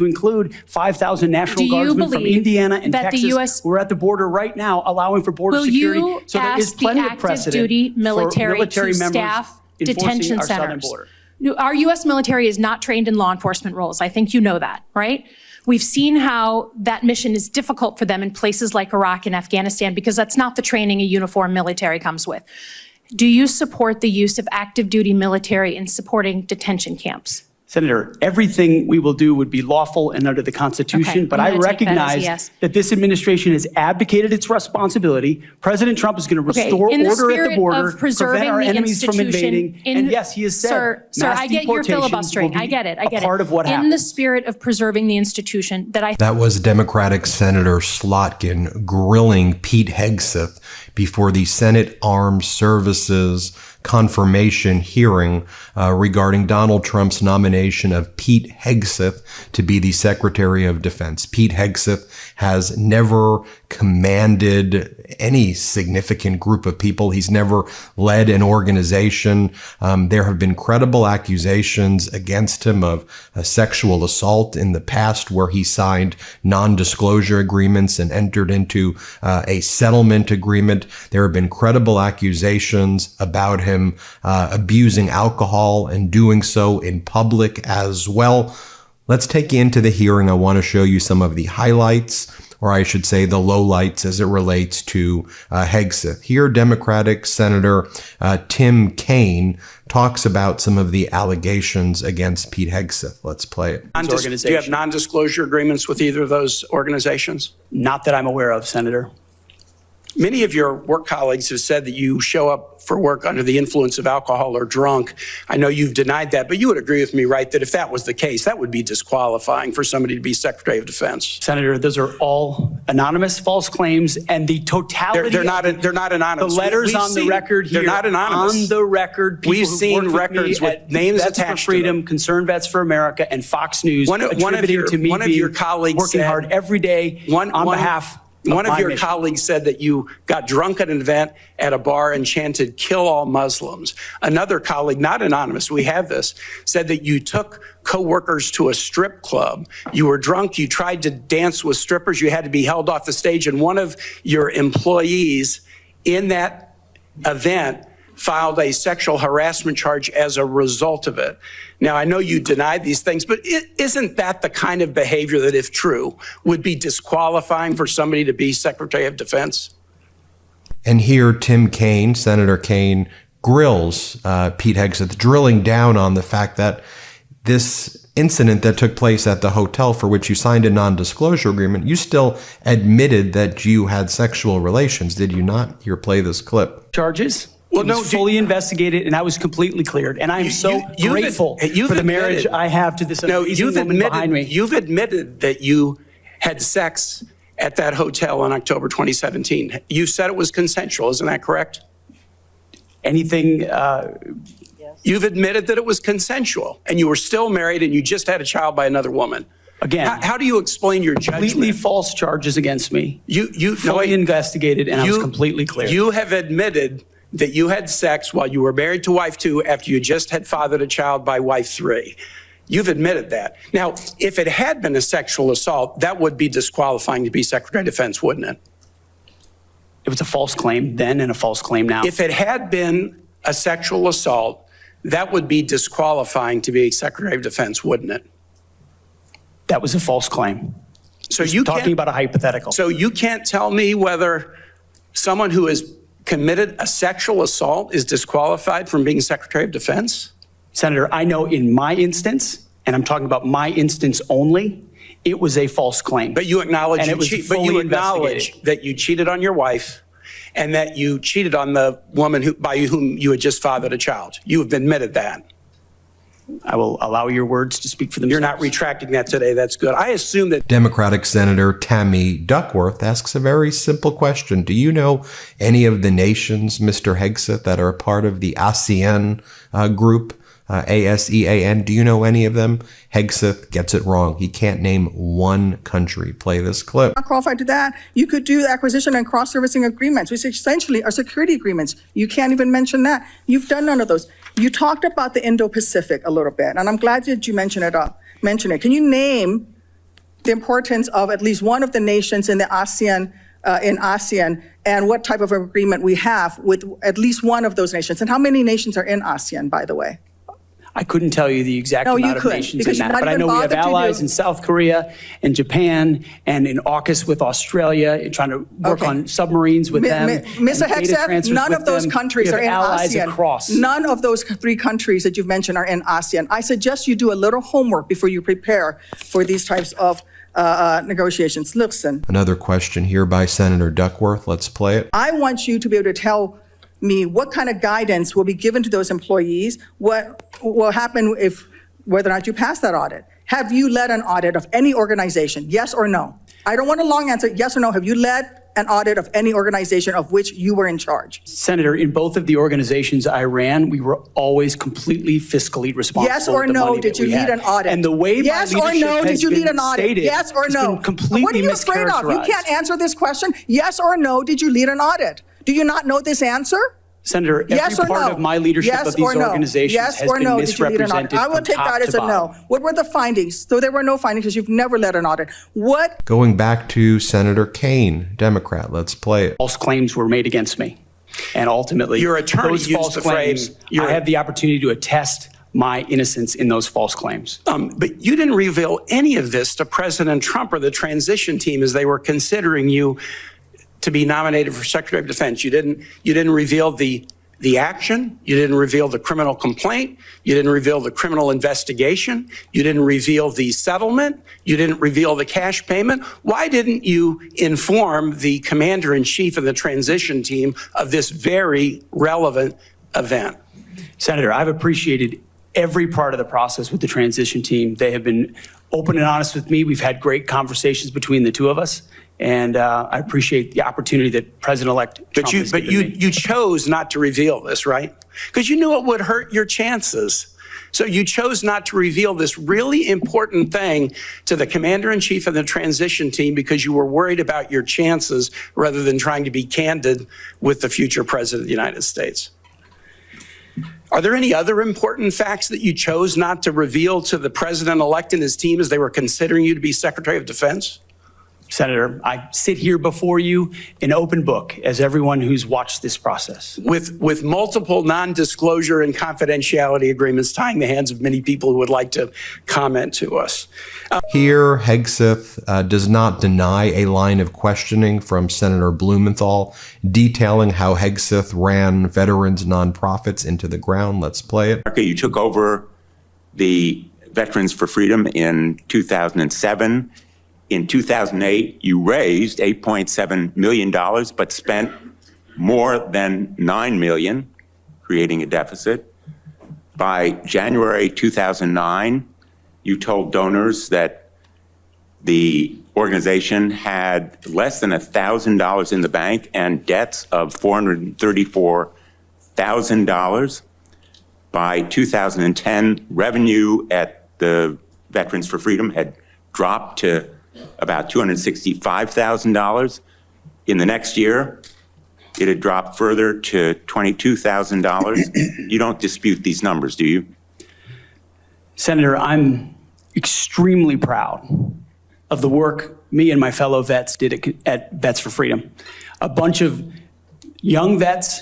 to include 5,000 National Guardsmen from Indiana and Texas who are at the border right now, allowing for border security. So there is plenty of precedent duty military for military to members staff enforcing detention our southern centers. border. Our U.S. military is not trained in law enforcement roles. I think you know that, right? We've seen how that mission is difficult for them in places like Iraq and Afghanistan because that's not the training a uniformed military comes with. Do you support the use of active duty military in supporting detention camps? Senator, everything we will do would be lawful and under the Constitution, Okay, but I'm I gonna take that as a recognize yes. that this administration has abdicated its responsibility. President Trump is going to restore in the order at the spirit border, of preserving prevent our the enemies from institution invading, and yes, he has said Sir, mass I get your deportations will filibustering. be I get it. a part of what In happens. the spirit of preserving the institution That was Democratic Senator Slotkin grilling Pete Hegseth before the Senate Armed Services confirmation hearing regarding Donald Trump's nomination of Pete Hegseth to be the Secretary of Defense. Pete Hegseth has never commanded any significant group of people. He's never led an organization. There have been credible accusations against him of sexual assault in the past, where he signed non-disclosure agreements and entered into a settlement agreement. There have been credible accusations about him abusing alcohol and doing so in public as well. Let's take you into the hearing. I want to show you some of the highlights, or I should say the lowlights, as it relates to Hegseth. Here, Democratic Senator Tim Kaine talks about some of the allegations against Pete Hegseth. Let's play it. Do you have non-disclosure agreements with either of those organizations? Not that I'm aware of, Senator. Many of your work colleagues have said that you show up for work under the influence of alcohol or drunk. I know you've denied that, but you would agree with me, right, that if that was the case, that would be disqualifying for somebody to be Secretary of Defense. Senator, those are all anonymous false claims, and the totality They're not anonymous. The letters on the record here. They're not anonymous. On the record, we've seen records with names Vets attached for Freedom, to them. Concerned Vets for America, and Fox News One of your colleagues working said, hard every day on behalf. One of your colleagues said that you got drunk at an event at a bar and chanted, "Kill all Muslims." Another colleague, not anonymous, we have this, said that you took coworkers to a strip club. You were drunk, you tried to dance with strippers, you had to be held off the stage, and one of your employees in that event filed a sexual harassment charge as a result of it. Now, I know you denied these things, but isn't that the kind of behavior that, if true, would be disqualifying for somebody to be Secretary of Defense? And here, Tim Kaine, Senator Kaine, grills Pete Hegseth, drilling down on the fact that this incident that took place at the hotel for which you signed a non-disclosure agreement, you still admitted that you had sexual relations, did you not? Here, play this clip. Charges. Well, no, fully investigated, and I was completely cleared. And I am so grateful for the marriage I have to this amazing woman behind me. You've admitted that you had sex at that hotel in October 2017. You said it was consensual, isn't that correct? Anything? You've admitted that it was consensual, and you were still married, and you just had a child by another woman. Again, how do you explain your judgment? Completely false charges against me. You fully investigated, and I was completely clear. You have admitted that you had sex while you were married to wife 2 after you just had fathered a child by wife 3. You've admitted that. Now, if it had been a sexual assault, that would be disqualifying to be Secretary of Defense, wouldn't it? It was a false claim then and a false claim now. If it had been a sexual assault, that would be disqualifying to be Secretary of Defense, wouldn't it? That was a false claim. So you talking about a hypothetical. So you can't tell me whether someone who has committed a sexual assault is disqualified from being Secretary of Defense? Senator, I know in my instance, and I'm talking about my instance only, it was a false claim. But you acknowledge, but you acknowledge that you cheated on your wife and that you cheated on the woman by whom you had just fathered a child. You have admitted that. I will allow your words to speak for themselves. You're not retracting that today. That's good. I assume that Democratic Senator Tammy Duckworth asks a very simple question. Do you know any of the nations, Mr. Hegseth, that are a part of the ASEAN group, ASEAN? Do you know any of them? Hegseth gets it wrong. He can't name one country. Play this clip. Not qualified to that. You could do acquisition and cross-servicing agreements, which essentially are security agreements. You can't even mention that. You've done none of those. You talked about the Indo-Pacific a little bit, and I'm glad that you mentioned it. Can you name the importance of at least one of the nations in the ASEAN, and what type of agreement we have with at least one of those nations. And how many nations are in ASEAN, by the way? I couldn't tell you the exact No, you amount of couldn't, nations because in you're that, not but I even know we have bothered to allies do- in South Korea and Japan and in AUKUS with Australia, trying to work Okay. on submarines with them. Mr. and data Hegseth, transfers none with of those them. countries We are have in allies ASEAN. across. None of those 3 countries that you've mentioned are in ASEAN. I suggest you do a little homework before you prepare for these types of negotiations. Listen, Another question here by Senator Duckworth. Let's play it. I want you to be able to tell me what kind of guidance will be given to those employees, what will happen if, whether or not you pass that audit. Have you led an audit of any organization? Yes or no? I don't want a long answer. Yes or no? Have you led an audit of any organization of which you were in charge? Senator, in both of the organizations I ran, we were always completely fiscally responsible. Yes or with the no, money did that you we lead had. an audit? And the way my Yes or leadership no, has did you lead been an audit? stated Yes or has no? been completely What are you afraid of? You mischaracterized. can't answer this question. Yes or no, did you lead an audit? Do you not know this answer? Senator, Yes every or part no? of my leadership Yes of these or no? organizations Yes has or been no, did you lead an audit? misrepresented I will from take top that as to a no. bottom. What were the findings? So there were no findings because you've never led an audit. What? Going back to Senator Kane, Democrat. Let's play it. False claims were made against me. And ultimately, Your attorney those used false the claims, phrase, your- I have the opportunity to attest my innocence in those false claims. But you didn't reveal any of this to President Trump or the transition team as they were considering you to be nominated for Secretary of Defense. You didn't reveal the action. You didn't reveal the criminal complaint. You didn't reveal the criminal investigation. You didn't reveal the settlement. You didn't reveal the cash payment. Why didn't you inform the commander-in-chief of the transition team of this very relevant event? Senator, I've appreciated every part of the process with the transition team. They have been open and honest with me. We've had great conversations between the two of us. And I appreciate the opportunity that President-elect Trump has given me. You chose not to reveal this, right? Because you knew it would hurt your chances. So you chose not to reveal this really important thing to the commander-in-chief of the transition team because you were worried about your chances rather than trying to be candid with the future president of the United States. Are there any other important facts that you chose not to reveal to the president-elect and his team as they were considering you to be Secretary of Defense? Senator, I sit here before you in open book, as everyone who's watched this process. With multiple non-disclosure and confidentiality agreements tying the hands of many people who would like to comment to us. Here, Hegseth does not deny a line of questioning from Senator Blumenthal detailing how Hegseth ran veterans nonprofits into the ground. Let's play it. You took over the Veterans for Freedom in 2007. In 2008, you raised $8.7 million, but spent more than $9 million, creating a deficit. By January 2009, you told donors that the organization had less than $1,000 in the bank and debts of $434,000. By 2010, revenue at the Veterans for Freedom had dropped to about $265,000. In the next year, it had dropped further to $22,000. You don't dispute these numbers, do you? Senator, I'm extremely proud of the work me and my fellow vets did at Vets for Freedom. A bunch of young vets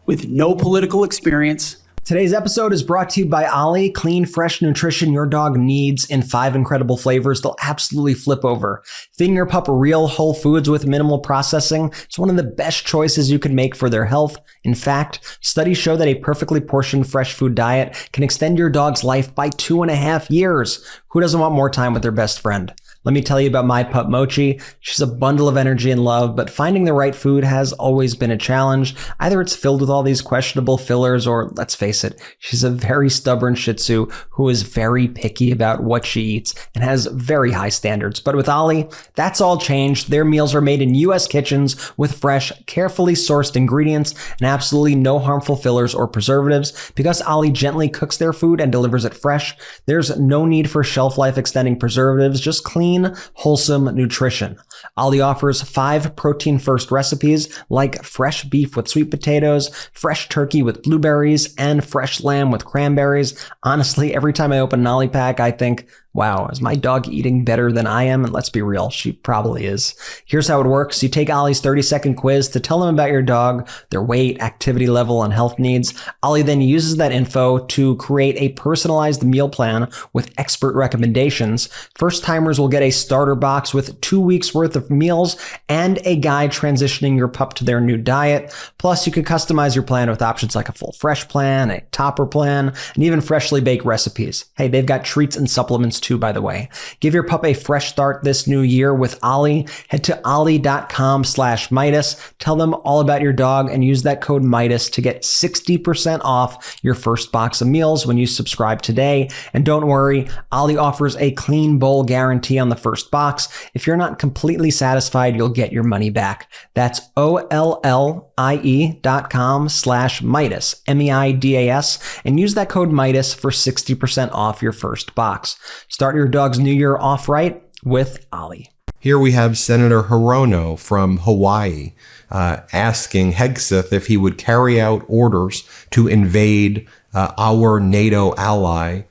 with no political experience. Today's episode is brought to you by Ollie. Clean, fresh nutrition your dog needs in 5 incredible flavors. They'll absolutely flip over. Feeding your pup real whole foods with minimal processing is one of the best choices you can make for their health. In fact, studies show that a perfectly portioned fresh food diet can extend your dog's life by 2.5 years. Who doesn't want more time with their best friend? Let me tell you about my pup Mochi. She's a bundle of energy and love, but finding the right food has always been a challenge. Either it's filled with all these questionable fillers, or let's face it, she's a very stubborn Shih Tzu who is very picky about what she eats and has very high standards. But with Ollie, that's all changed. Their meals are made in U.S. kitchens with fresh, carefully sourced ingredients and absolutely no harmful fillers or preservatives. Because Ollie gently cooks their food and delivers it fresh, there's no need for shelf life extending preservatives, just clean, wholesome nutrition. Ali offers 5 protein-first recipes like fresh beef with sweet potatoes, fresh turkey with blueberries, and fresh lamb with cranberries. Honestly, every time I open an Ali pack, I think, wow, is my dog eating better than I am? And let's be real, she probably is. Here's how it works. You take Ali's 30-second quiz to tell them about your dog, their weight, activity level, and health needs. Ali then uses that info to create a personalized meal plan with expert recommendations. First-timers will get a starter box with 2 weeks worth of meals and a guide transitioning your pup to their new diet. Plus, you can customize your plan with options like a full fresh plan, a topper plan, and even freshly baked recipes. Hey, they've got treats and supplements too, by the way. Give your pup a fresh start this new year with Ali. Head to ali.com/Meidas. Tell them all about your dog and use that code Meidas to get 60% off your first box of meals when you subscribe today. And don't worry, Ali offers a clean bowl guarantee on the first box. If you're not completely satisfied, you'll get your money back. That's OLLIE.com/Meidas, MEIDAS, and use that code Meidas for 60% off your first box. Start your dog's new year off right with Ali. Here we have Senator Hirono from Hawaii asking Hegseth if he would carry out orders to invade our NATO ally,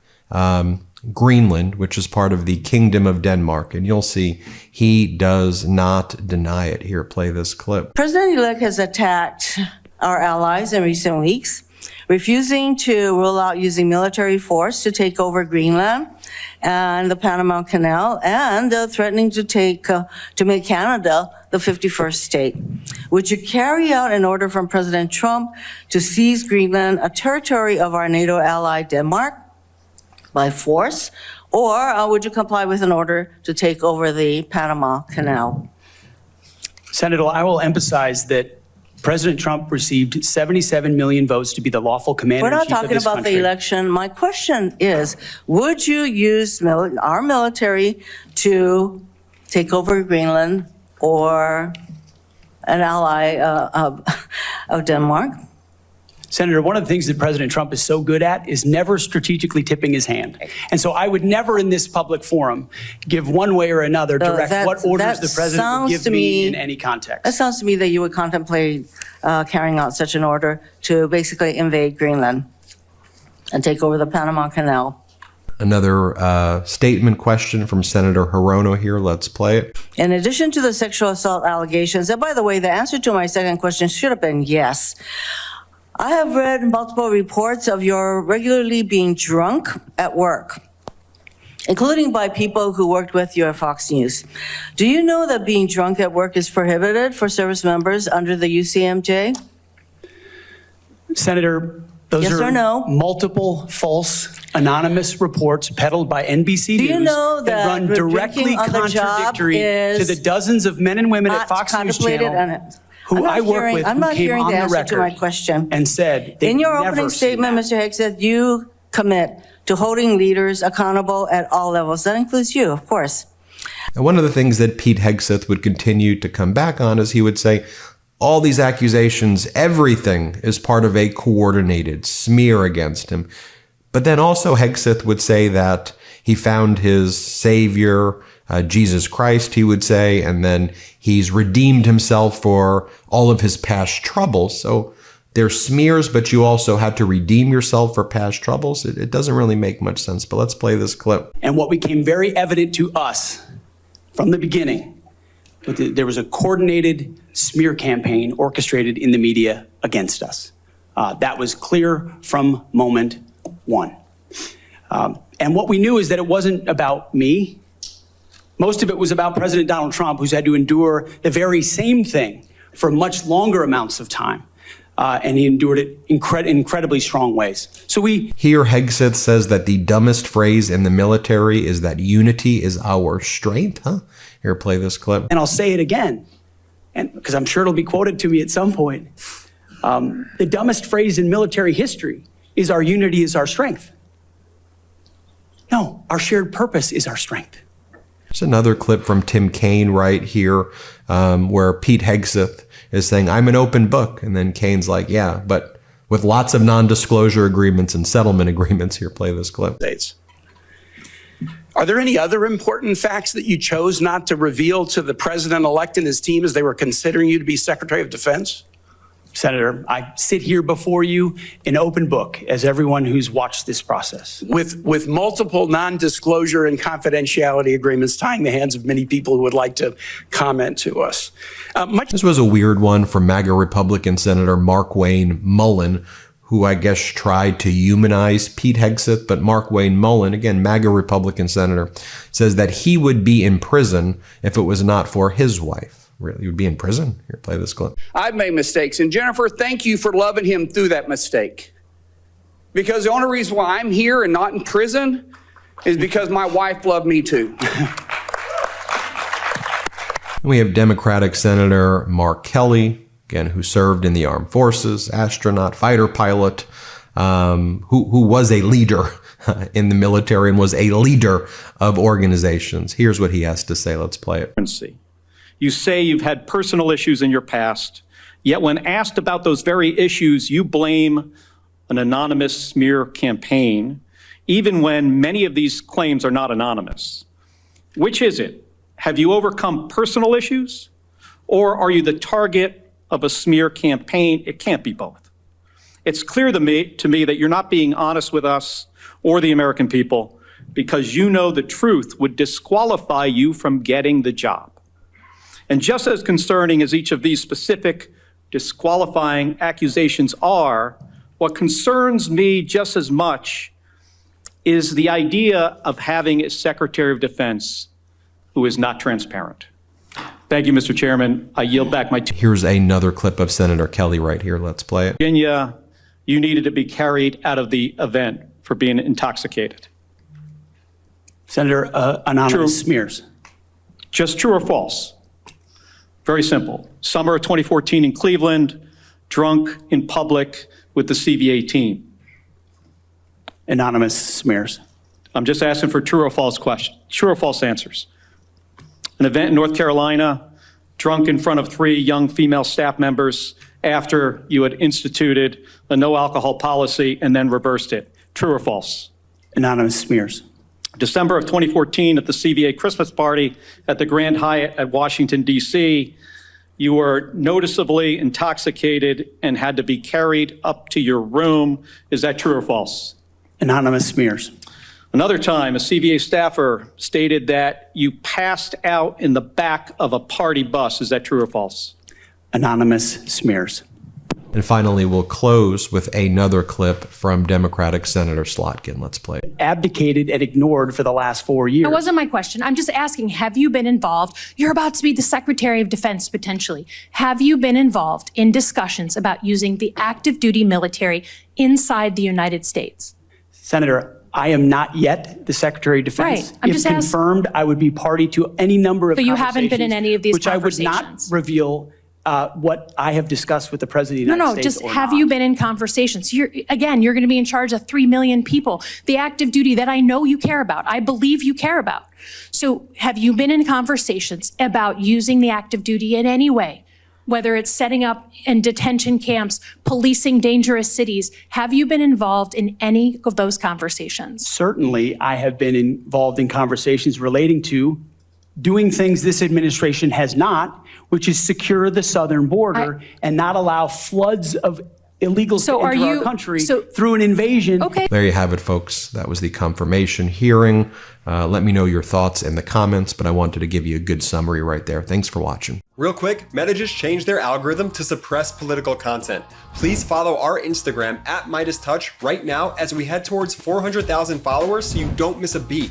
Greenland, which is part of the Kingdom of Denmark. And you'll see he does not deny it. Here, play this clip. President-elect has attacked our allies in recent weeks, refusing to rule out using military force to take over Greenland and the Panama Canal, and threatening to make Canada the 51st state. Would you carry out an order from President Trump to seize Greenland, a territory of our NATO ally Denmark, by force, or would you comply with an order to take over the Panama Canal? Senator, I will emphasize that President Trump received 77 million votes to be the lawful We're not commander-in-chief of talking this about country. the election. My question is, would you use our military to take over Greenland or an ally of Denmark? Senator, one of the things that President Trump is so good at is never strategically tipping his hand. And so I would never in this public forum give one way or another direct what orders the president would give me in any context. That sounds to me that you would contemplate carrying out such an order to basically invade Greenland and take over the Panama Canal. Another statement question from Senator Hirono here. Let's play it. In addition to the sexual assault allegations, and by the way, the answer to my second question should have been yes. I have read multiple reports of your regularly being drunk at work, including by people who worked with you at Fox News. Do you know that being drunk at work is prohibited for service members under the UCMJ? Senator, those Yes are or no? multiple false anonymous reports peddled by NBC Do you News know that run directly drinking on the job contradictory to is the dozens of men and women at not Fox News contemplated? Channel who I work with I'm who not came hearing on the the answer to my record question. and said they In your never opening seen statement, that. Mr. Hegseth, you commit to holding leaders accountable at all levels. That includes you, of course. And one of the things that Pete Hegseth would continue to come back on is he would say, all these accusations, everything is part of a coordinated smear against him. But then also Hegseth would say that he found his savior, Jesus Christ, he would say, and then he's redeemed himself for all of his past troubles. So there's smears, but you also had to redeem yourself for past troubles. It doesn't really make much sense, but let's play this clip. And what became very evident to us from the beginning, there was a coordinated smear campaign orchestrated in the media against us. That was clear from moment one. And what we knew is that it wasn't about me. Most of it was about President Donald Trump, who's had to endure the very same thing for much longer amounts of time. And he endured it in incredibly strong ways. So Here, Hegseth says that the dumbest phrase in the military is that unity is our strength, huh? Here, play this clip. And I'll say it again, and because I'm sure it'll be quoted to me at some point. The dumbest phrase in military history is our unity is our strength. No, our shared purpose is our strength. There's another clip from Tim Kaine right here where Pete Hegseth is saying, I'm an open book. And then Kaine's like, yeah, but with lots of non-disclosure agreements and settlement agreements. Here, play this clip. Are there any other important facts that you chose not to reveal to the president-elect and his team as they were considering you to be Secretary of Defense? Senator, I sit here before you an open book, as everyone who's watched this process. With multiple non-disclosure and confidentiality agreements tying the hands of many people who would like to comment to us. This was a weird one from MAGA Republican Senator Mark Wayne Mullen, who I guess tried to humanize Pete Hegseth, but Mark Wayne Mullen, again, MAGA Republican Senator, says that he would be in prison if it was not for his wife. Really, he would be in prison? Here, play this clip. I've made mistakes. And Jennifer, thank you for loving him through that mistake. Because the only reason why I'm here and not in prison is because my wife loved me too. We have Democratic Senator Mark Kelly, again, who served in the armed forces, astronaut, fighter pilot, who was a leader in the military and was a leader of organizations. Here's what he has to say. Let's play it. You say you've had personal issues in your past, yet when asked about those very issues, you blame an anonymous smear campaign, even when many of these claims are not anonymous. Which is it? Have you overcome personal issues, or are you the target of a smear campaign? It can't be both. It's clear to me that you're not being honest with us or the American people because you know the truth would disqualify you from getting the job. And just as concerning as each of these specific disqualifying accusations are, what concerns me just as much is the idea of having a Secretary of Defense who is not transparent. Thank you, Mr. Chairman. I yield back my time. Here's another clip of Senator Kelly right here. Let's play it. Virginia, you needed to be carried out of the event for being intoxicated. Senator, anonymous True. smears. Just true or false? Very simple. Summer of 2014 in Cleveland, drunk in public with the CVA team. Anonymous smears. I'm just asking for true or false questions, true or false answers. An event in North Carolina, drunk in front of 3 young female staff members after you had instituted a no alcohol policy and then reversed it. True or false? Anonymous smears. December of 2014 at the CVA Christmas party at the Grand Hyatt at Washington, D.C., you were noticeably intoxicated and had to be carried up to your room. Is that true or false? Anonymous smears. Another time, a CVA staffer stated that you passed out in the back of a party bus. Is that true or false? Anonymous smears. And finally, we'll close with another clip from Democratic Senator Slotkin. Let's play it. Abdicated and ignored for the last 4 years. That wasn't my question. I'm just asking, have you been involved? You're about to be the Secretary of Defense, potentially. Have you been involved in discussions about using the active duty military inside the United States? Senator, I am not yet the Secretary of Defense. Right. I'm if just confirmed, I would be party to any number of So you haven't been in any of these which I would conversations? not reveal what I have discussed with the President of the United States. Just have you been in conversations? You're going to be in charge of 3 million people. The active duty that I know you care about, I believe you care about. So have you been in conversations about using the active duty in any way? Whether it's setting up in detention camps, policing dangerous cities, have you been involved in any of those conversations? Certainly, I have been involved in conversations relating to doing things this administration has not, which is secure the southern border and not allow floods of illegals to enter our country through an invasion. Okay. There you have it, folks. That was the confirmation hearing. Let me know your thoughts in the comments, but I wanted to give you a good summary right there. Thanks for watching. Real quick, Meta just changed their algorithm to suppress political content. Please follow our Instagram @MeidasTouch right now as we head towards 400,000 followers so you don't miss a beat.